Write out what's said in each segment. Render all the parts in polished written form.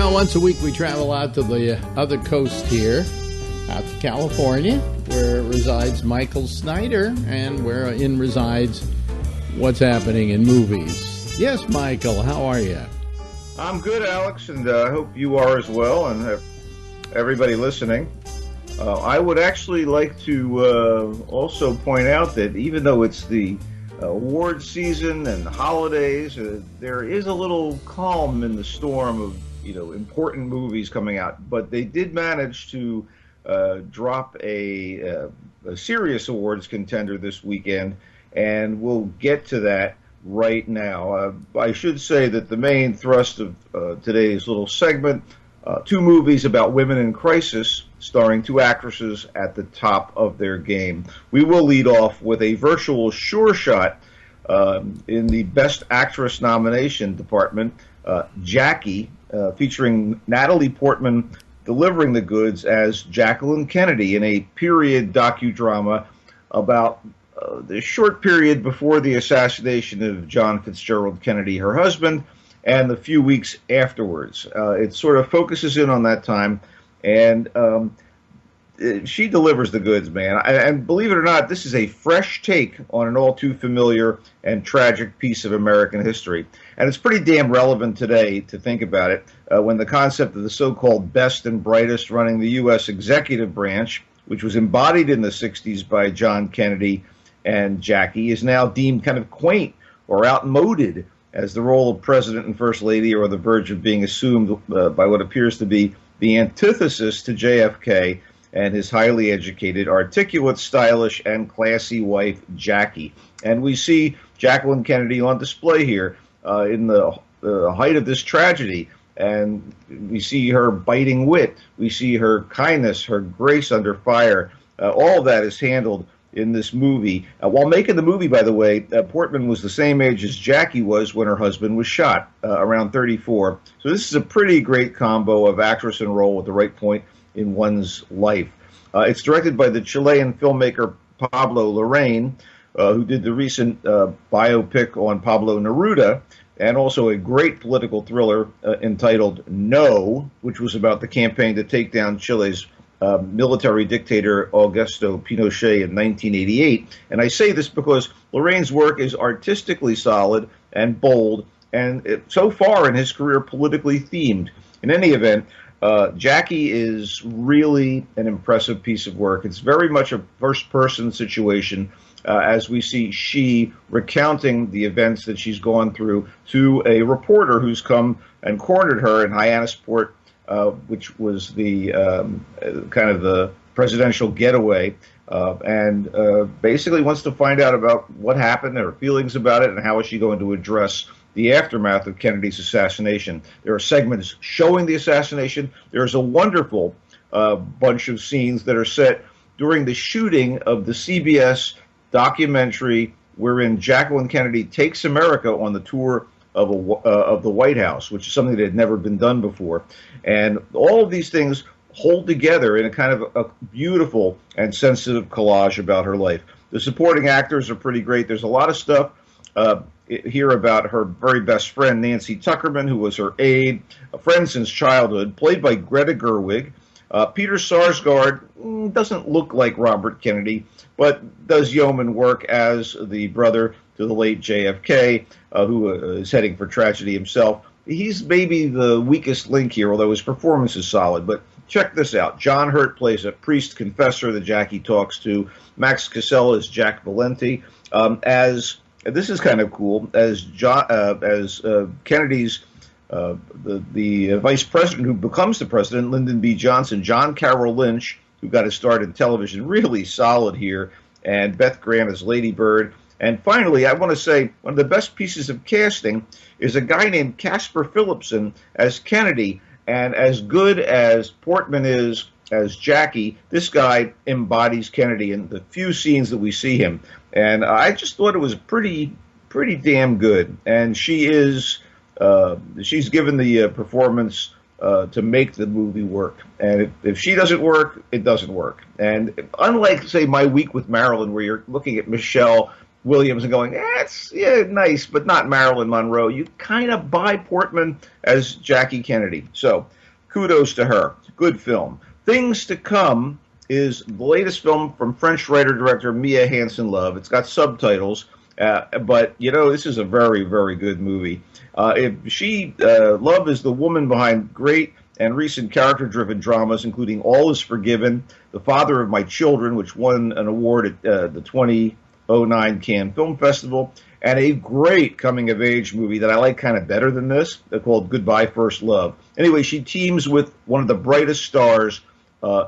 Well, once a week we travel out to the other coast here, out to California, where resides Michael Snyder, and wherein resides What's Happening in Movies. Yes, Michael, how are you? I'm good, Alex, and I hope you are as well, and everybody listening. I would actually like to also point out that even though it's the award season and the holidays, there is a little calm in the storm of important movies coming out. But they did manage to drop a serious awards contender this weekend, and we'll get to that right now. I should say that the main thrust of today's little segment, two movies about women in crisis, starring two actresses at the top of their game. We will lead off with a virtual sure shot in the Best Actress nomination department, Jackie, featuring Natalie Portman delivering the goods as Jacqueline Kennedy in a period docudrama about the short period before the assassination of John Fitzgerald Kennedy, her husband, and the few weeks afterwards. It sort of focuses in on that time, and she delivers the goods, man. And believe it or not, this is a fresh take on an all-too-familiar and tragic piece of American history. And it's pretty damn relevant today to think about it, when the concept of the so-called best and brightest running the U.S. executive branch, which was embodied in the 60s by John Kennedy and Jackie, is now deemed kind of quaint or outmoded, as the role of President and First Lady are on the verge of being assumed by what appears to be the antithesis to JFK and his highly educated, articulate, stylish, and classy wife, Jackie. And we see Jacqueline Kennedy on display here in the height of this tragedy. And we see her biting wit. We see her kindness, her grace under fire. All of that is handled in this movie. While making the movie, by the way, Portman was the same age as Jackie was when her husband was shot, around 34. So this is a pretty great combo of actress and role at the right point in one's life. It's directed by the Chilean filmmaker Pablo Larraín, who did the recent biopic on Pablo Neruda, and also a great political thriller entitled No, which was about the campaign to take down Chile's military dictator Augusto Pinochet in 1988. And I say this because Larraín's work is artistically solid and bold, and so far in his career politically themed. In any event, Jackie is really an impressive piece of work. It's very much a first-person situation, as we see she recounting the events that she's gone through to a reporter who's come and cornered her in Hyannisport, which was the kind of the presidential getaway, and basically wants to find out about what happened, her feelings about it, and how is she going to address the aftermath of Kennedy's assassination. There are segments showing the assassination. There's a wonderful bunch of scenes that are set during the shooting of the CBS documentary wherein Jacqueline Kennedy takes America on the tour of the White House, which is something that had never been done before. And all of these things hold together in a kind of a beautiful and sensitive collage about her life. The supporting actors are pretty great. There's a lot of stuff here about her very best friend, Nancy Tuckerman, who was her aide, a friend since childhood, played by Greta Gerwig. Peter Sarsgaard doesn't look like Robert Kennedy, but does yeoman work as the brother to the late JFK, who is heading for tragedy himself. He's maybe the weakest link here, although his performance is solid. But check this out. John Hurt plays a priest confessor that Jackie talks to. Max Casella is Jack Valenti. This is kind of cool, as Kennedy's the vice president who becomes the president, Lyndon B. Johnson, John Carroll Lynch, who got his start in television, really solid here, and Beth Grant as Lady Bird. And finally, I want to say one of the best pieces of casting is a guy named Casper Philipson as Kennedy. And as good as Portman is as Jackie, this guy embodies Kennedy in the few scenes that we see him. And I just thought it was pretty damn good. And she's given the performance to make the movie work. And if she doesn't work, it doesn't work. And unlike, say, My Week with Marilyn, where you're looking at Michelle Williams and going, it's nice, but not Marilyn Monroe, you kind of buy Portman as Jackie Kennedy. So kudos to her. Good film. Things to Come is the latest film from French writer-director Mia Hansen-Løve. It's got subtitles, but, you know, this is a very, very good movie. Love is the woman behind great and recent character-driven dramas, including All Is Forgiven, The Father of My Children, which won an award at the 2009 Cannes Film Festival, and a great coming-of-age movie that I like kind of better than this, called Goodbye First Love. Anyway, she teams with one of the brightest stars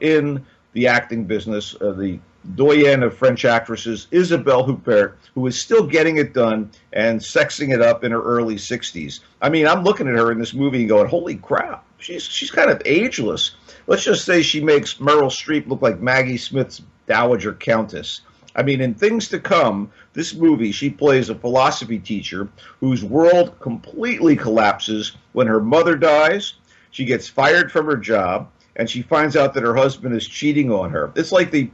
in the acting business, the doyenne of French actresses, Isabelle Huppert, who is still getting it done and sexing it up in her early 60s. I mean, I'm looking at her in this movie and going, holy crap, she's kind of ageless. Let's just say she makes Meryl Streep look like Maggie Smith's Dowager Countess. I mean, in Things to Come, this movie, she plays a philosophy teacher whose world completely collapses when her mother dies, she gets fired from her job, and she finds out that her husband is cheating on her. It's like the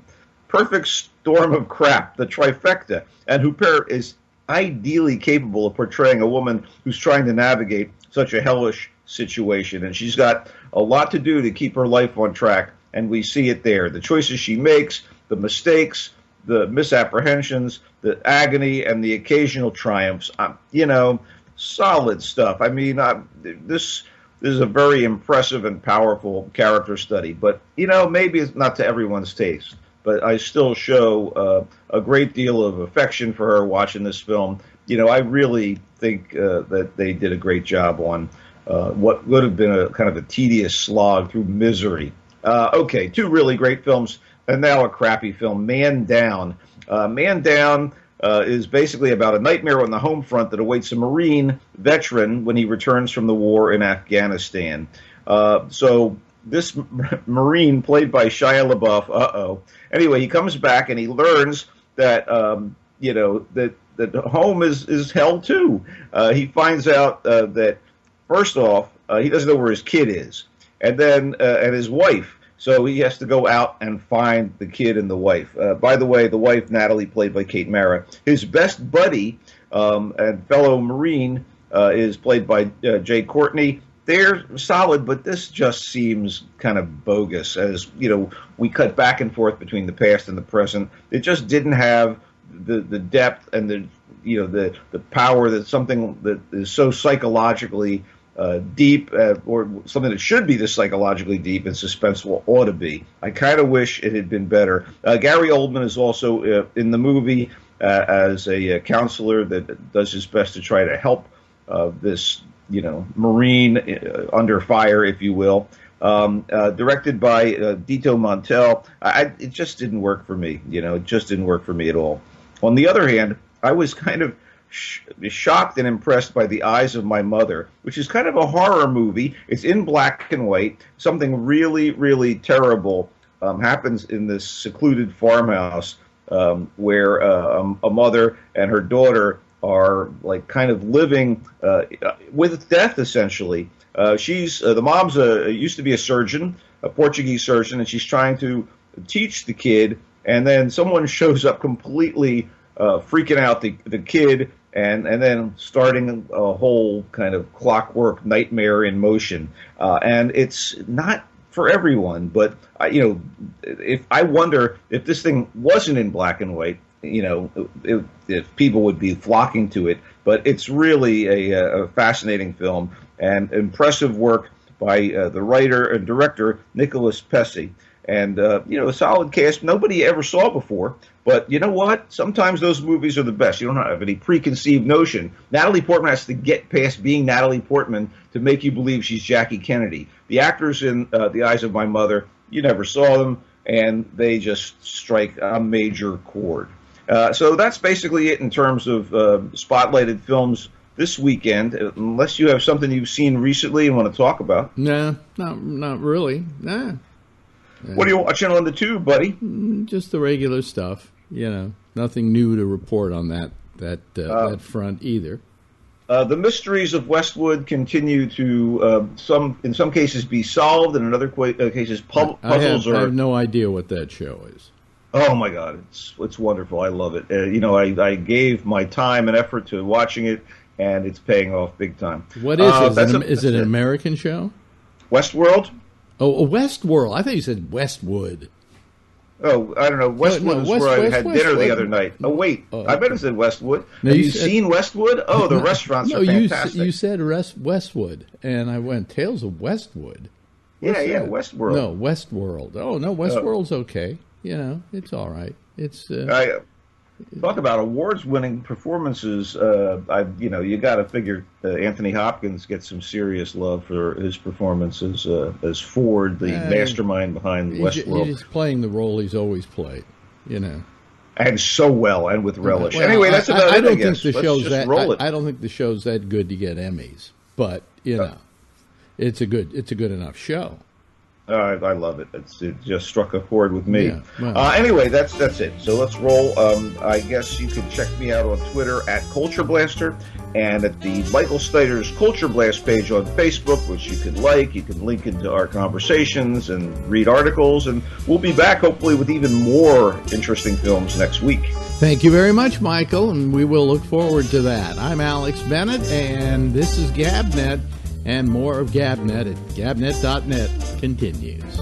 perfect storm of crap, the trifecta. And Huppert is ideally capable of portraying a woman who's trying to navigate such a hellish situation. And she's got a lot to do to keep her life on track, and we see it there. The choices she makes, the mistakes, the misapprehensions, the agony, and the occasional triumphs. You know, solid stuff. I mean, this is a very impressive and powerful character study. But, you know, maybe it's not to everyone's taste. But I still show a great deal of affection for her watching this film. You know, I really think that they did a great job on what would have been a kind of a tedious slog through misery. Okay, two really great films, and now a crappy film, Man Down. Man Down is basically about a nightmare on the home front that awaits a Marine veteran when he returns from the war in Afghanistan. So this Marine, played by Shia LaBeouf, anyway, he comes back and he learns that, you know, that home is hell too. He finds out that, first off, he doesn't know where his kid is, and then and his wife. So he has to go out and find the kid and the wife. By the way, the wife, Natalie, played by Kate Mara. His best buddy and fellow Marine is played by Jay Courtney. They're solid, but this just seems kind of bogus. As you know, we cut back and forth between the past and the present. It just didn't have the depth and the power that something that is so psychologically deep, or something that should be this psychologically deep and suspenseful ought to be. I kind of wish it had been better. Gary Oldman is also in the movie as a counselor that does his best to try to help this, you know, Marine under fire, if you will. Directed by Dito Montel. It just didn't work for me. You know, it just didn't work for me at all. On the other hand, I was kind of shocked and impressed by The Eyes of My Mother, which is kind of a horror movie. It's in black and white. Something really, really terrible happens in this secluded farmhouse where a mother and her daughter are like kind of living with death, essentially. The mom's used to be a surgeon, a Portuguese surgeon, and she's trying to teach the kid, and then someone shows up completely freaking out the kid, and then starting a whole kind of clockwork nightmare in motion. And it's not for everyone, but you know, I wonder if this thing wasn't in black and white, you know, if people would be flocking to it. But it's really a fascinating film and impressive work by the writer and director Nicholas Pesce. And, you know, a solid cast nobody ever saw before. But you know what? Sometimes those movies are the best. You don't have any preconceived notion. Natalie Portman has to get past being Natalie Portman to make you believe she's Jackie Kennedy. The actors in The Eyes of My Mother, you never saw them, and they just strike a major chord. So that's basically it in terms of spotlighted films this weekend, unless you have something you've seen recently and want to talk about. No, not really. Nah. What are you watching on the tube, buddy? Just the regular stuff. You know, nothing new to report on that front either. The mysteries of Westwood continue to in some cases be solved, and in other cases puzzles I have no idea what that show is. Oh my God, it's wonderful. I love it. You know, I gave my time and effort to watching it, and it's paying off big time. What is it? Is it an American show? Westworld? Oh, Westworld. I thought you said Westwood. Oh, I don't know. Westwood is where I had dinner the other night. Oh, wait. I bet it said Westwood. Have you seen Westwood? Oh, the restaurants are fantastic. You said Westwood, and I went, Tales of Westwood. Yeah, Westworld. No, Westworld. Oh, no, Westworld's okay. You know, it's all right. It's talk about awards-winning performances. You got to figure Anthony Hopkins gets some serious love for his performances as Ford, the mastermind behind Westworld. He's playing the role he's always played. You know, and so well, and with relish. Well, anyway, that's about it. I don't think the show's that. I don't think the show's that good to get Emmys, but you know, it's a good enough show. I love it. It just struck a chord with me. Yeah, well. Anyway, that's it. So let's roll. I guess you can check me out on Twitter at Culture Blaster and at the Michael Snyder's Culture Blast page on Facebook, which you can like. You can link into our conversations and read articles. And we'll be back hopefully with even more interesting films next week. Thank you very much, Michael, and we will look forward to that. I'm Alex Bennett, and this is GABNet. And more of GABNet at GABNet.net continues.